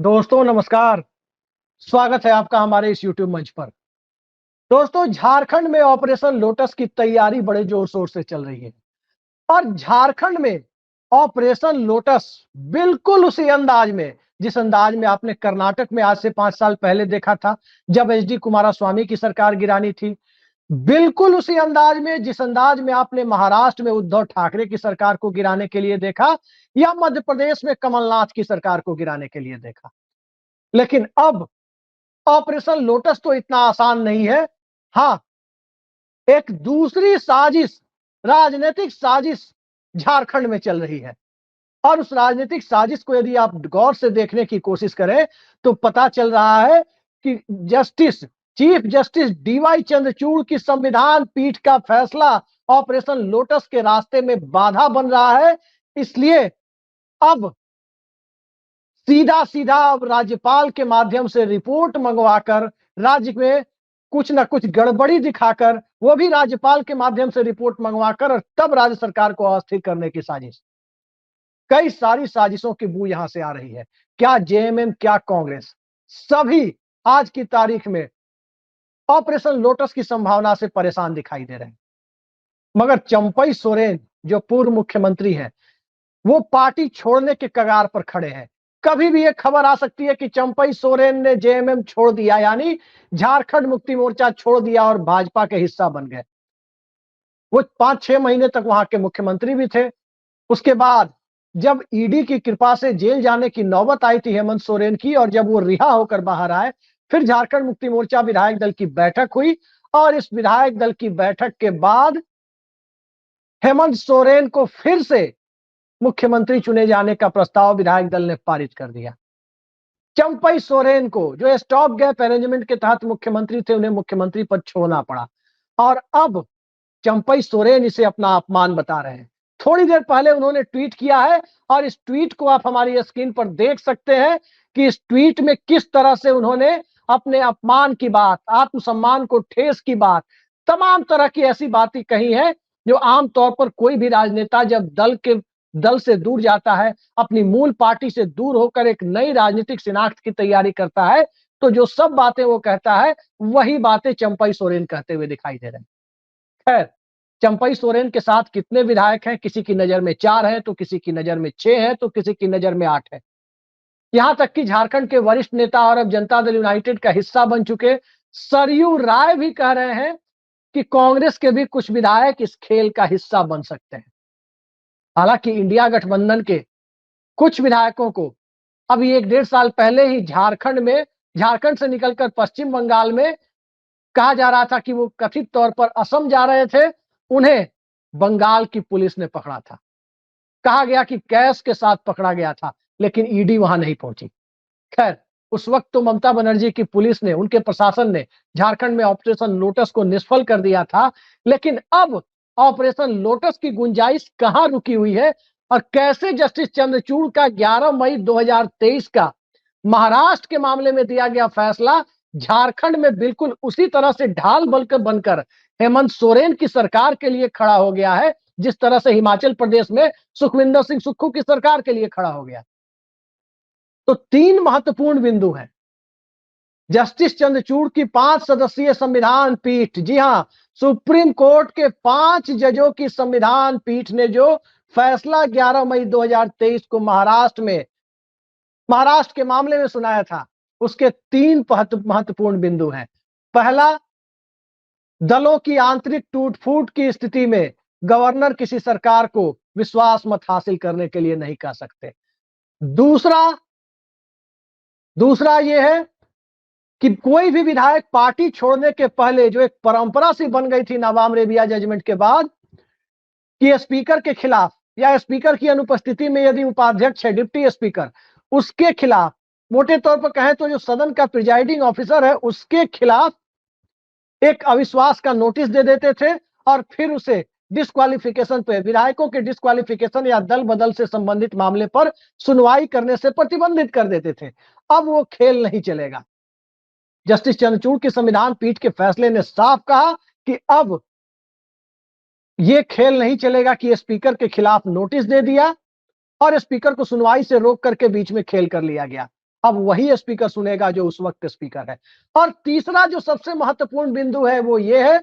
दोस्तों नमस्कार। स्वागत है आपका हमारे इस YouTube मंच पर। दोस्तों, झारखंड में ऑपरेशन लोटस की तैयारी बड़े जोर शोर से चल रही है और झारखंड में ऑपरेशन लोटस बिल्कुल उसी अंदाज में, जिस अंदाज में आपने कर्नाटक में आज से 5 साल पहले देखा था जब एचडी कुमारस्वामी की सरकार गिरानी थी। बिल्कुल उसी अंदाज में, जिस अंदाज में आपने महाराष्ट्र में उद्धव ठाकरे की सरकार को गिराने के लिए देखा या मध्य प्रदेश में कमलनाथ की सरकार को गिराने के लिए देखा। लेकिन अब ऑपरेशन लोटस तो इतना आसान नहीं है। हाँ, एक दूसरी साजिश, राजनीतिक साजिश झारखंड में चल रही है और उस राजनीतिक साजिश को यदि आप गौर से देखने की कोशिश करें तो पता चल रहा है कि चीफ जस्टिस डीवाई चंद्रचूड़ की संविधान पीठ का फैसला ऑपरेशन लोटस के रास्ते में बाधा बन रहा है। इसलिए अब सीधा सीधा अब राज्यपाल के माध्यम से रिपोर्ट मंगवाकर राज्य में कुछ ना कुछ गड़बड़ी दिखाकर, वो भी राज्यपाल के माध्यम से रिपोर्ट मंगवाकर, और तब राज्य सरकार को अस्थिर करने की साजिश। कई सारी साजिशों की बू यहां से आ रही है। क्या जेएमएम, क्या कांग्रेस, सभी आज की तारीख में ऑपरेशन लोटस की संभावना से परेशान दिखाई दे रहे हैं। मगर चंपई सोरेन जो पूर्व मुख्यमंत्री हैं, वो पार्टी छोड़ने के कगार पर खड़े हैं। कभी भी ये खबर आ सकती है कि चंपई सोरेन ने जेएमएम छोड़ दिया, यानी झारखंड मुक्ति मोर्चा छोड़ दिया और भाजपा के हिस्सा बन गए। वो 5-6 महीने तक वहां के मुख्यमंत्री भी थे। उसके बाद जब ईडी की कृपा से जेल जाने की नौबत आई थी हेमंत सोरेन की, और जब वो रिहा होकर बाहर आए, फिर झारखंड मुक्ति मोर्चा विधायक दल की बैठक हुई और इस विधायक दल की बैठक के बाद हेमंत सोरेन को फिर से मुख्यमंत्री चुने जाने का प्रस्ताव विधायक दल ने पारित कर दिया। चंपई सोरेन को, जो स्टॉप गैप अरेंजमेंट के तहत मुख्यमंत्री थे, उन्हें मुख्यमंत्री पद छोड़ना पड़ा और अब चंपई सोरेन इसे अपना अपमान बता रहे हैं। थोड़ी देर पहले उन्होंने ट्वीट किया है और इस ट्वीट को आप हमारी स्क्रीन पर देख सकते हैं कि इस ट्वीट में किस तरह से उन्होंने अपने अपमान की बात, आत्मसम्मान को ठेस की बात, तमाम तरह की ऐसी बातें कही हैं जो आमतौर पर कोई भी राजनेता जब दल से दूर जाता है, अपनी मूल पार्टी से दूर होकर एक नई राजनीतिक शिनाख्त की तैयारी करता है, तो जो सब बातें वो कहता है वही बातें चंपई सोरेन कहते हुए दिखाई दे रहे हैं। खैर, चंपई सोरेन के साथ कितने विधायक हैं? किसी की नजर में 4 हैं, तो किसी की नजर में 6 हैं, तो किसी की नजर में 8 है। यहां तक कि झारखंड के वरिष्ठ नेता और अब जनता दल यूनाइटेड का हिस्सा बन चुके सरयू राय भी कह रहे हैं कि कांग्रेस के भी कुछ विधायक इस खेल का हिस्सा बन सकते हैं। हालांकि इंडिया गठबंधन के कुछ विधायकों को अभी 1-1.5 साल पहले ही झारखंड से निकलकर पश्चिम बंगाल में कहा जा रहा था कि वो कथित तौर पर असम जा रहे थे, उन्हें बंगाल की पुलिस ने पकड़ा था। कहा गया कि कैश के साथ पकड़ा गया था, लेकिन ईडी वहां नहीं पहुंची। खैर, उस वक्त तो ममता बनर्जी की पुलिस ने, उनके प्रशासन ने झारखंड में ऑपरेशन लोटस को निष्फल कर दिया था। लेकिन अब ऑपरेशन लोटस की गुंजाइश कहां रुकी हुई है और कैसे जस्टिस चंद्रचूड़ का 11 मई 2023 का महाराष्ट्र के मामले में दिया गया फैसला झारखंड में बिल्कुल उसी तरह से ढाल बनकर हेमंत सोरेन की सरकार के लिए खड़ा हो गया है, जिस तरह से हिमाचल प्रदेश में सुखविंदर सिंह सुक्खू की सरकार के लिए खड़ा हो गया। तो 3 महत्वपूर्ण बिंदु हैं। जस्टिस चंद्रचूड़ की 5 सदस्यीय संविधान पीठ, जी हां, सुप्रीम कोर्ट के 5 जजों की संविधान पीठ ने जो फैसला 11 मई 2023 को महाराष्ट्र के मामले में सुनाया था, उसके 3 महत्वपूर्ण बिंदु हैं। पहला, दलों की आंतरिक टूट फूट की स्थिति में गवर्नर किसी सरकार को विश्वास मत हासिल करने के लिए नहीं कह सकते। दूसरा यह है कि कोई भी विधायक पार्टी छोड़ने के पहले, जो एक परंपरा सी बन गई थी नवाम रेबिया जजमेंट के बाद, कि स्पीकर के खिलाफ या स्पीकर की अनुपस्थिति में यदि उपाध्यक्ष है, डिप्टी स्पीकर, उसके खिलाफ, मोटे तौर पर कहें तो जो सदन का प्रिजाइडिंग ऑफिसर है, उसके खिलाफ एक अविश्वास का नोटिस दे देते थे और फिर उसे डिस्क्वालिफिकेशन पे, विधायकों के डिस्क्वालिफिकेशन या दल बदल से संबंधित मामले पर सुनवाई करने से प्रतिबंधित कर देते थे। अब वो खेल नहीं चलेगा। जस्टिस चंद्रचूड़ की संविधान पीठ के फैसले ने साफ कहा कि अब यह खेल नहीं चलेगा कि स्पीकर के खिलाफ नोटिस दे दिया और स्पीकर को सुनवाई से रोक करके बीच में खेल कर लिया गया। अब वही स्पीकर सुनेगा जो उस वक्त स्पीकर है। और तीसरा जो सबसे महत्वपूर्ण बिंदु है वो ये है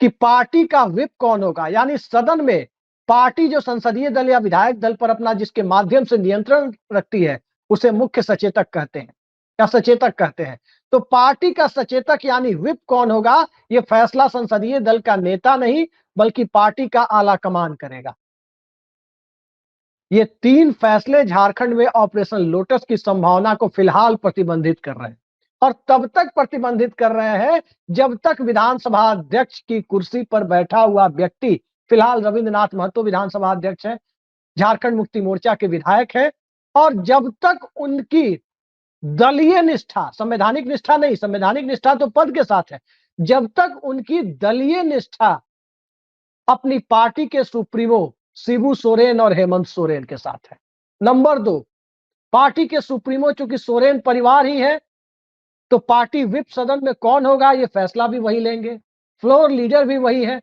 कि पार्टी का व्हिप कौन होगा, यानी सदन में पार्टी जो संसदीय दल या विधायक दल पर अपना जिसके माध्यम से नियंत्रण रखती है उसे मुख्य सचेतक कहते हैं या सचेतक कहते हैं। तो पार्टी का सचेतक यानी व्हिप कौन होगा, यह फैसला संसदीय दल का नेता नहीं बल्कि पार्टी का आला कमान करेगा। ये तीन फैसले झारखंड में ऑपरेशन लोटस की संभावना को फिलहाल प्रतिबंधित कर रहे हैं और तब तक प्रतिबंधित कर रहे हैं जब तक विधानसभा अध्यक्ष की कुर्सी पर बैठा हुआ व्यक्ति, फिलहाल रविंद्रनाथ महतो विधानसभा अध्यक्ष है, झारखंड मुक्ति मोर्चा के विधायक है, और जब तक उनकी दलीय निष्ठा, संवैधानिक निष्ठा नहीं, संवैधानिक निष्ठा तो पद के साथ है, जब तक उनकी दलीय निष्ठा अपनी पार्टी के सुप्रीमो शिबू सोरेन और हेमंत सोरेन के साथ है। नंबर 2, पार्टी के सुप्रीमो चूंकि सोरेन परिवार ही है तो पार्टी व्हिप सदन में कौन होगा ये फैसला भी वही लेंगे, फ्लोर लीडर भी वही है।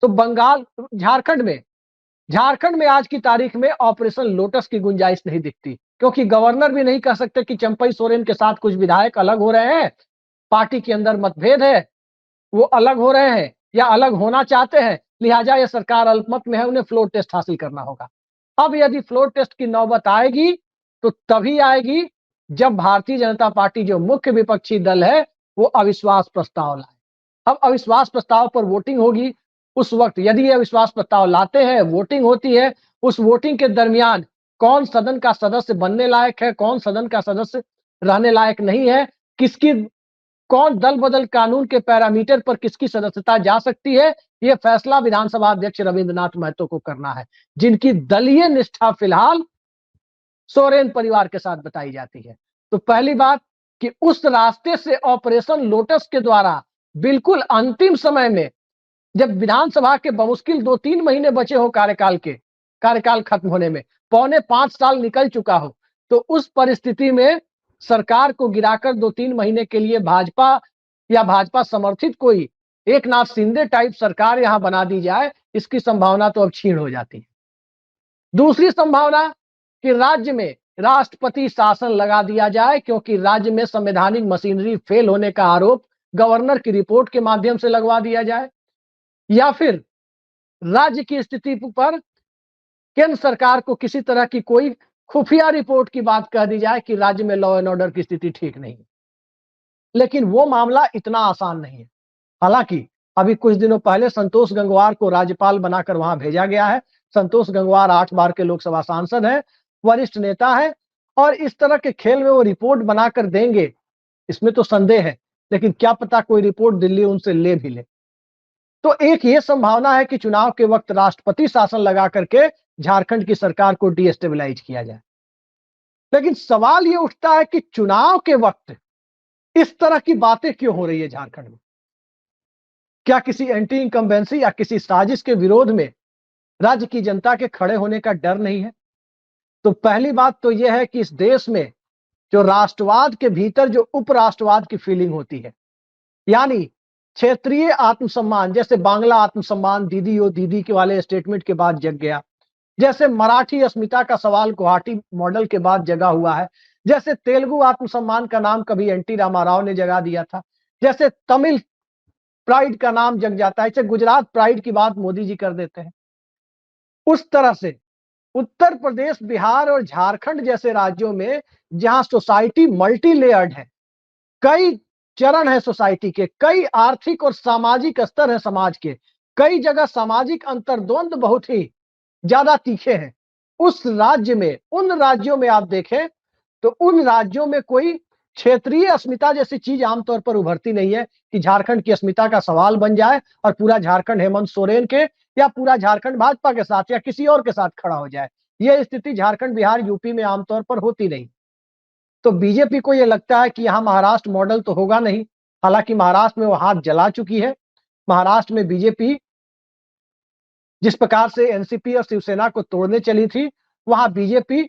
तो झारखंड में आज की तारीख में ऑपरेशन लोटस की गुंजाइश नहीं दिखती, क्योंकि गवर्नर भी नहीं कह सकते कि चंपई सोरेन के साथ कुछ विधायक अलग हो रहे हैं, पार्टी के अंदर मतभेद है, वो अलग हो रहे हैं या अलग होना चाहते हैं, लिहाजा ये सरकार अल्पमत में है, उन्हें फ्लोर टेस्ट हासिल करना होगा। अब यदि फ्लोर टेस्ट की नौबत आएगी तो तभी आएगी जब भारतीय जनता पार्टी जो मुख्य विपक्षी दल है वो अविश्वास प्रस्ताव लाए। अब अविश्वास प्रस्ताव पर वोटिंग होगी, उस वक्त यदि ये अविश्वास प्रस्ताव लाते हैं, वोटिंग होती है, उस वोटिंग के दरमियान कौन सदन का सदस्य बनने लायक है, कौन सदन का सदस्य रहने लायक नहीं है, किसकी कौन दल बदल कानून के पैरामीटर पर किसकी सदस्यता जा सकती है, यह फैसला विधानसभा अध्यक्ष रविंद्रनाथ महतो को करना है, जिनकी दलीय निष्ठा फिलहाल सोरेन परिवार के साथ बताई जाती है। तो पहली बात कि उस रास्ते से ऑपरेशन लोटस के द्वारा बिल्कुल अंतिम समय में, जब विधानसभा के बमुश्किल 2-3 महीने बचे हो कार्यकाल खत्म होने में, 4.25 साल निकल चुका हो, तो उस परिस्थिति में सरकार को गिराकर 2-3 महीने के लिए भाजपा या भाजपा समर्थित कोई एकनाथ शिंदे टाइप सरकार यहां बना दी जाए, इसकी संभावना तो अब क्षीण हो जाती है। दूसरी संभावना कि राज्य में राष्ट्रपति शासन लगा दिया जाए, क्योंकि राज्य में संवैधानिक मशीनरी फेल होने का आरोप गवर्नर की रिपोर्ट के माध्यम से लगवा दिया जाए, या फिर राज्य की स्थिति पर केंद्र सरकार को किसी तरह की कोई खुफिया रिपोर्ट की बात कह दी जाए कि राज्य में लॉ एंड ऑर्डर की स्थिति ठीक नहीं है। लेकिन वो मामला इतना आसान नहीं है। हालांकि अभी कुछ दिनों पहले संतोष गंगवार को राज्यपाल बनाकर वहां भेजा गया है। संतोष गंगवार 8 बार के लोकसभा सांसद हैं, वरिष्ठ नेता है, और इस तरह के खेल में वो रिपोर्ट बनाकर देंगे इसमें तो संदेह है, लेकिन क्या पता कोई रिपोर्ट दिल्ली उनसे ले भी ले। तो एक ये संभावना है कि चुनाव के वक्त राष्ट्रपति शासन लगा करके झारखंड की सरकार को डिस्टेबलाइज किया जाए। लेकिन सवाल ये उठता है कि चुनाव के वक्त इस तरह की बातें क्यों हो रही है झारखंड में? क्या किसी एंटी इनकम्बेंसी या किसी साजिश के विरोध में राज्य की जनता के खड़े होने का डर नहीं है? तो पहली बात तो यह है कि इस देश में जो राष्ट्रवाद के भीतर जो उपराष्ट्रवाद की फीलिंग होती है, यानी क्षेत्रीय आत्मसम्मान, जैसे बांग्ला आत्मसम्मान दीदी ओ दीदी के वाले स्टेटमेंट के बाद जग गया, जैसे मराठी अस्मिता का सवाल गुवाहाटी मॉडल के बाद जगा हुआ है, जैसे तेलुगु आत्मसम्मान का नाम कभी एनटी रामाराव ने जगा दिया था, जैसे तमिल प्राइड का नाम जग जाता है, जैसे गुजरात प्राइड की बात मोदी जी कर देते हैं, उस तरह से उत्तर प्रदेश, बिहार और झारखंड जैसे राज्यों में जहां सोसाइटी मल्टी लेयर्ड है, कई चरण है सोसाइटी के, कई आर्थिक और सामाजिक स्तर है समाज के, कई जगह सामाजिक अंतर्द्वंद बहुत ही ज्यादा तीखे हैं। उस राज्य में, उन राज्यों में आप देखें तो उन राज्यों में कोई क्षेत्रीय अस्मिता जैसी चीज आमतौर पर उभरती नहीं है कि झारखंड की अस्मिता का सवाल बन जाए और पूरा झारखंड हेमंत सोरेन के या पूरा झारखंड भाजपा के साथ या किसी और के साथ खड़ा हो जाए। यह स्थिति झारखंड, बिहार, यूपी में आमतौर पर होती नहीं। तो बीजेपी को यह लगता है कि यहां महाराष्ट्र मॉडल तो होगा नहीं, हालांकि महाराष्ट्र में वो हाथ जला चुकी है। महाराष्ट्र में बीजेपी जिस प्रकार से एनसीपी और शिवसेना को तोड़ने चली थी, वहां बीजेपी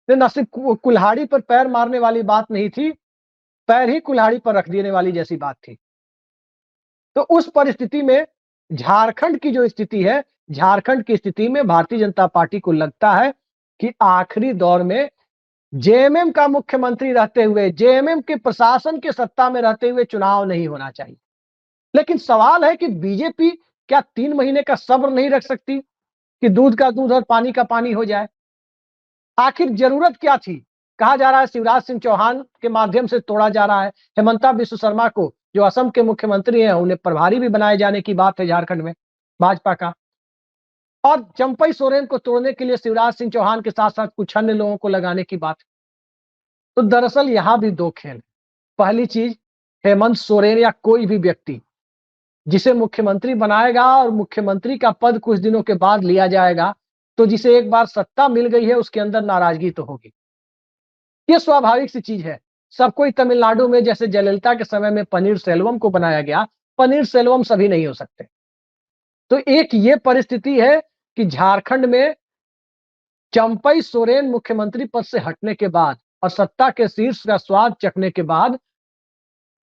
ने न सिर्फ कुल्हाड़ी पर पैर मारने वाली बात नहीं थी, पैर ही कुल्हाड़ी पर रख देने वाली जैसी बात थी। तो उस परिस्थिति में झारखंड की जो स्थिति है, झारखंड की स्थिति में भारतीय जनता पार्टी को लगता है कि आखिरी दौर में जेएमएम का मुख्यमंत्री रहते हुए, जेएमएम के प्रशासन के सत्ता में रहते हुए चुनाव नहीं होना चाहिए। लेकिन सवाल है कि बीजेपी क्या 3 महीने का सब्र नहीं रख सकती कि दूध का दूध और पानी का पानी हो जाए? आखिर जरूरत क्या थी? कहा जा रहा है शिवराज सिंह चौहान के माध्यम से तोड़ा जा रहा है। हेमंता बिश्व शर्मा को, जो असम के मुख्यमंत्री हैं, उन्हें प्रभारी भी बनाए जाने की बात है झारखंड में भाजपा का। और चंपई सोरेन को तोड़ने के लिए शिवराज सिंह चौहान के साथ साथ कुछ अन्य लोगों को लगाने की बात। तो दरअसल यहां भी दो खेल। पहली चीज, हेमंत सोरेन या कोई भी व्यक्ति जिसे मुख्यमंत्री बनाएगा और मुख्यमंत्री का पद कुछ दिनों के बाद लिया जाएगा, तो जिसे एक बार सत्ता मिल गई है उसके अंदर नाराजगी तो होगी। ये स्वाभाविक सी चीज है। सब कोई तमिलनाडु में जैसे जयललिता के समय में पनीर सेल्वम को बनाया गया, पनीर सेल्वम सभी नहीं हो सकते। तो एक ये परिस्थिति है कि झारखंड में चंपई सोरेन मुख्यमंत्री पद से हटने के बाद और सत्ता के शीर्ष का स्वाद चखने के बाद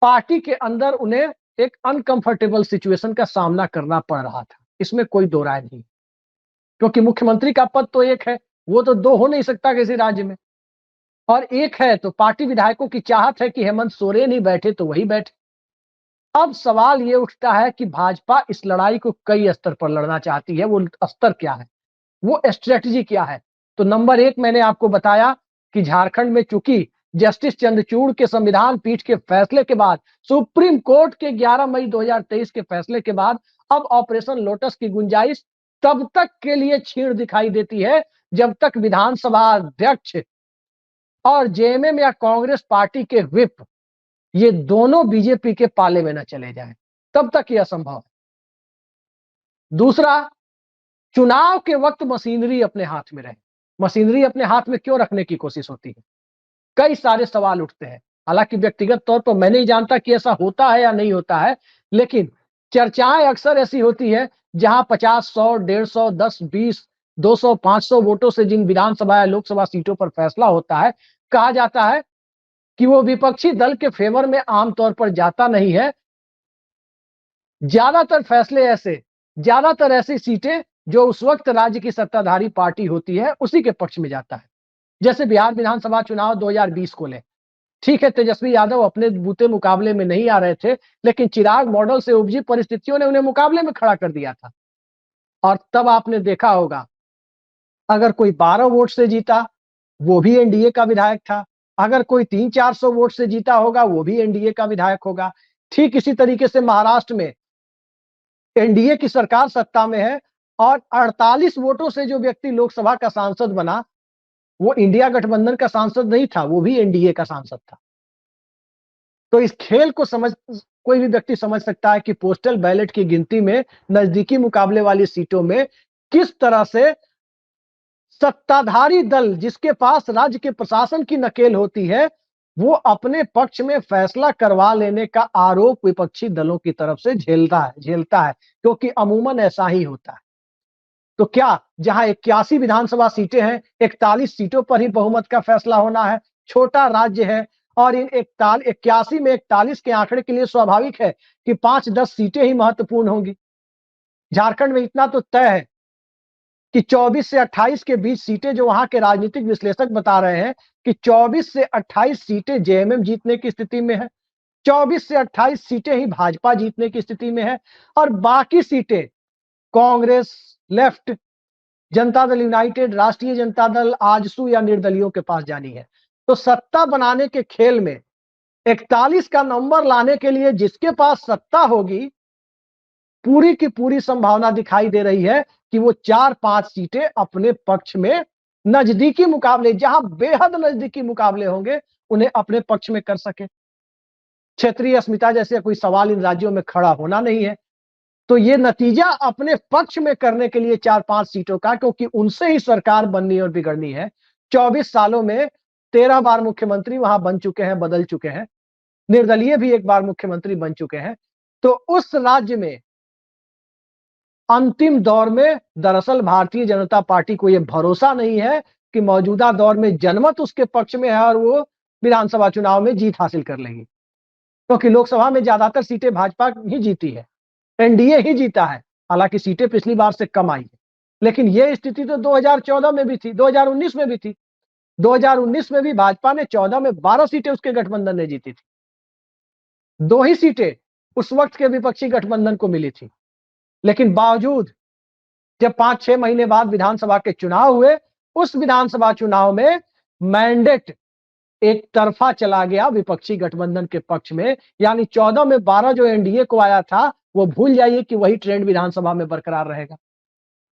पार्टी के अंदर उन्हें एक अनकंफर्टेबल सिचुएशन का सामना करना पड़ रहा था। इसमें कोई दो राय नहीं, क्योंकि मुख्यमंत्री का पद तो एक है, वो तो दो हो नहीं सकता किसी राज्य में। और एक है तो पार्टी विधायकों की चाहत है कि हेमंत सोरेन ही बैठे तो वही बैठे। अब सवाल ये उठता है कि भाजपा इस लड़ाई को कई स्तर पर लड़ना चाहती है। वो स्तर क्या है, वो स्ट्रेटजी क्या है? तो नंबर एक, मैंने आपको बताया कि झारखंड में चूंकि जस्टिस चंद्रचूड़ के संविधान पीठ के फैसले के बाद, सुप्रीम कोर्ट के 11 मई 2023 के फैसले के बाद अब ऑपरेशन लोटस की गुंजाइश तब तक के लिए क्षीण दिखाई देती है जब तक विधानसभा अध्यक्ष और जेएमएम या कांग्रेस पार्टी के व्हिप ये दोनों बीजेपी के पाले में न चले जाएं, तब तक यह संभव है। दूसरा, चुनाव के वक्त मशीनरी अपने हाथ में रहे। मशीनरी अपने हाथ में क्यों रखने की कोशिश होती है? कई सारे सवाल उठते हैं। हालांकि व्यक्तिगत तौर पर मैं नहीं जानता कि ऐसा होता है या नहीं होता है, लेकिन चर्चाएं अक्सर ऐसी होती है जहां 50, 100, 150, 10, 20, 200, 500 वोटों से जिन विधानसभा या लोकसभा सीटों पर फैसला होता है, कहा जाता है कि वो विपक्षी दल के फेवर में आमतौर पर जाता नहीं है। ज्यादातर ऐसी सीटें जो उस वक्त राज्य की सत्ताधारी पार्टी होती है उसी के पक्ष में जाता है। जैसे बिहार विधानसभा चुनाव 2020 को ले, ठीक है, तेजस्वी यादव अपने बूते मुकाबले में नहीं आ रहे थे, लेकिन चिराग मॉडल से उपजी परिस्थितियों ने उन्हें मुकाबले में खड़ा कर दिया था। और तब आपने देखा होगा, अगर कोई 12 वोट से जीता वो भी एनडीए का विधायक था, अगर कोई 300-400 वोट से जीता होगा वो भी एनडीए का विधायक होगा। ठीक इसी तरीके से महाराष्ट्र में एनडीए की सरकार सत्ता में है और 48 वोटों से जो व्यक्ति लोकसभा का सांसद बना वो इंडिया गठबंधन का सांसद नहीं था, वो भी एनडीए का सांसद था। तो इस खेल को कोई भी व्यक्ति समझ सकता है कि पोस्टल बैलेट की गिनती में नजदीकी मुकाबले वाली सीटों में किस तरह से सत्ताधारी दल जिसके पास राज्य के प्रशासन की नकेल होती है वो अपने पक्ष में फैसला करवा लेने का आरोप विपक्षी दलों की तरफ से झेलता है, क्योंकि अमूमन ऐसा ही होता है। तो क्या जहां 81 विधानसभा सीटें हैं, 41 सीटों पर ही बहुमत का फैसला होना है? छोटा राज्य है और इन 81 में 41 के आंकड़े के लिए स्वाभाविक है कि 5-10 सीटें ही महत्वपूर्ण होंगी। झारखंड में इतना तो तय है कि 24 से 28 के बीच सीटें, जो वहां के राजनीतिक विश्लेषक बता रहे हैं कि 24 से 28 सीटें जेएमएम जीतने की स्थिति में है, 24 से 28 सीटें ही भाजपा जीतने की स्थिति में है और बाकी सीटें कांग्रेस, लेफ्ट, जनता दल यूनाइटेड, राष्ट्रीय जनता दल, आजसू या निर्दलियों के पास जानी है। तो सत्ता बनाने के खेल में 41 का नंबर लाने के लिए जिसके पास सत्ता होगी, पूरी की पूरी संभावना दिखाई दे रही है कि वो 4-5 सीटें अपने पक्ष में नजदीकी मुकाबले, जहां बेहद नजदीकी मुकाबले होंगे, उन्हें अपने पक्ष में कर सके। क्षेत्रीय अस्मिता जैसे कोई सवाल इन राज्यों में खड़ा होना नहीं है। तो ये नतीजा अपने पक्ष में करने के लिए 4-5 सीटों का, क्योंकि उनसे ही सरकार बननी और बिगड़नी है। 24 सालों में 13 बार मुख्यमंत्री वहां बन चुके हैं, बदल चुके हैं, निर्दलीय भी एक बार मुख्यमंत्री बन चुके हैं। तो उस राज्य में अंतिम दौर में दरअसल भारतीय जनता पार्टी को यह भरोसा नहीं है कि मौजूदा दौर में जनमत उसके पक्ष में है और वो विधानसभा चुनाव में जीत हासिल कर लेगी, क्योंकि लोकसभा में ज्यादातर सीटें भाजपा ही जीती है, एनडीए ही जीता है। हालांकि सीटें पिछली बार से कम आई है, लेकिन यह स्थिति तो 2014 में भी थी, 2019 में भी थी। 2019 में भी भाजपा ने 14 में 12 सीटें उसके गठबंधन ने जीती थी। 2 ही सीटें उस वक्त के विपक्षी गठबंधन को मिली थी। लेकिन बावजूद जब 5-6 महीने बाद विधानसभा के चुनाव हुए, उस विधानसभा चुनाव में मैंडेट एक तरफा चला गया विपक्षी गठबंधन के पक्ष में, यानी 14 में 12 जो एनडीए को आया था, वो भूल जाइए कि वही ट्रेंड विधानसभा में बरकरार रहेगा।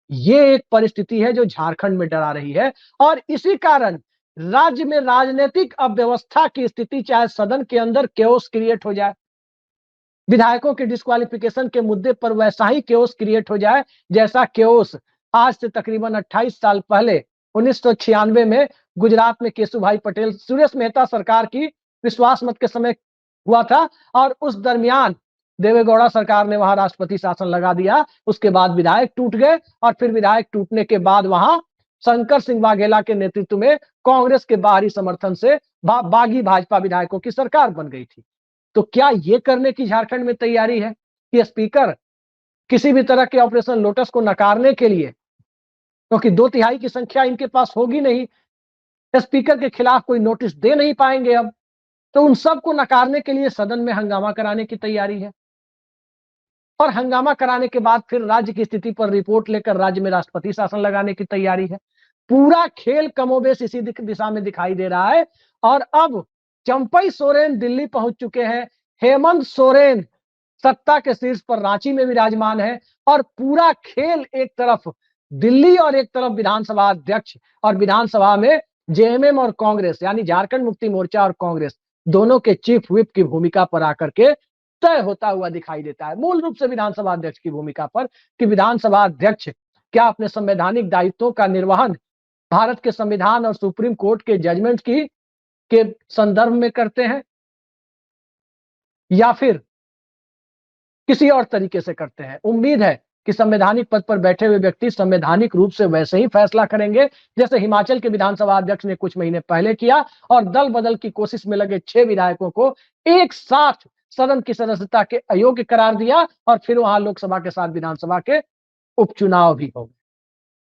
ये एक परिस्थिति है जो झारखंड में डरा रही है और इसी कारण राज्य में राजनीतिक अव्यवस्था की स्थिति, चाहे सदन के अंदर केओस क्रिएट हो जाए, विधायकों के डिस्क्वालिफिकेशन के मुद्दे पर वैसा ही केओस क्रिएट हो जाए जैसा केओस आज से तकरीबन 28 साल पहले 1996 में गुजरात में केशुभाई पटेल, सुरेश मेहता सरकार की विश्वास मत के समय हुआ था और उस दरमियान देवेगौड़ा सरकार ने वहां राष्ट्रपति शासन लगा दिया। उसके बाद विधायक टूट गए और फिर विधायक टूटने के बाद वहां शंकर सिंह वाघेला के नेतृत्व में कांग्रेस के बाहरी समर्थन से बागी भाजपा विधायकों की सरकार बन गई थी। तो क्या ये करने की झारखंड में तैयारी है कि स्पीकर किसी भी तरह के ऑपरेशन लोटस को नकारने के लिए, क्योंकि 2/3 की संख्या इनके पास होगी नहीं, स्पीकर के खिलाफ कोई नोटिस दे नहीं पाएंगे अब, तो उन सबको नकारने के लिए सदन में हंगामा कराने की तैयारी है और हंगामा कराने के बाद फिर राज्य की स्थिति पर रिपोर्ट लेकर राज्य में राष्ट्रपति शासन लगाने की तैयारी है। पूरा खेल कमोबेश इसी दिशा में दिखाई दे रहा है और अब चंपई सोरेन दिल्ली पहुंच चुके हैं, हेमंत सोरेन सत्ता के शीर्ष पर रांची में विराजमान है और पूरा खेल एक तरफ दिल्ली और एक तरफ विधानसभा अध्यक्ष और विधानसभा में जेएमएम और कांग्रेस यानी झारखंड मुक्ति मोर्चा और कांग्रेस दोनों के चीफ व्हिप की भूमिका पर आकर के तय होता हुआ दिखाई देता है। मूल रूप से विधानसभा अध्यक्ष की भूमिका पर कि विधानसभा अध्यक्ष क्या अपने संवैधानिक दायित्वों का निर्वहन भारत के संविधान और सुप्रीम कोर्ट के जजमेंट के संदर्भ में करते हैं या फिर किसी और तरीके से करते हैं। उम्मीद है कि संवैधानिक पद पर बैठे हुए व्यक्ति संवैधानिक रूप से वैसे ही फैसला करेंगे जैसे हिमाचल के विधानसभा अध्यक्ष ने कुछ महीने पहले किया और दल बदल की कोशिश में लगे 6 विधायकों को एक साथ सदन की सदस्यता के अयोग्य करार दिया और फिर वहां लोकसभा के साथ विधानसभा के उपचुनाव भी हो गए।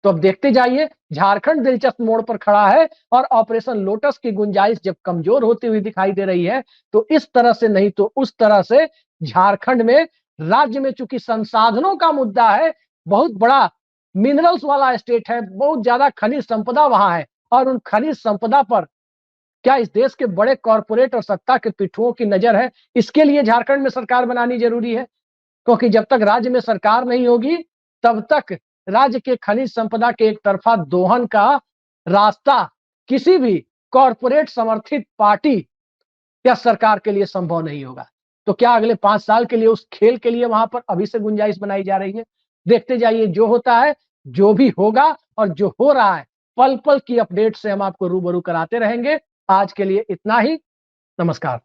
तो अब देखते जाइए, झारखंड दिलचस्प मोड़ पर खड़ा है और ऑपरेशन लोटस की गुंजाइश जब कमजोर होती हुई दिखाई दे रही है तो इस तरह से नहीं तो उस तरह से झारखंड में, राज्य में चूंकि संसाधनों का मुद्दा है, बहुत बड़ा मिनरल्स वाला स्टेट है, बहुत ज्यादा खनिज संपदा वहां है और उन खनिज संपदा पर क्या इस देश के बड़े कॉरपोरेट और सत्ता के पिट्ठुओं की नजर है, इसके लिए झारखंड में सरकार बनानी जरूरी है। क्योंकि जब तक राज्य में सरकार नहीं होगी तब तक राज्य के खनिज संपदा के एक तरफा दोहन का रास्ता किसी भी कॉरपोरेट समर्थित पार्टी या सरकार के लिए संभव नहीं होगा। तो क्या अगले 5 साल के लिए उस खेल के लिए वहां पर अभी से गुंजाइश बनाई जा रही है? देखते जाइए, जो होता है, जो भी होगा और जो हो रहा है, पल पल की अपडेट से हम आपको रूबरू कराते रहेंगे। आज के लिए इतना ही। नमस्कार।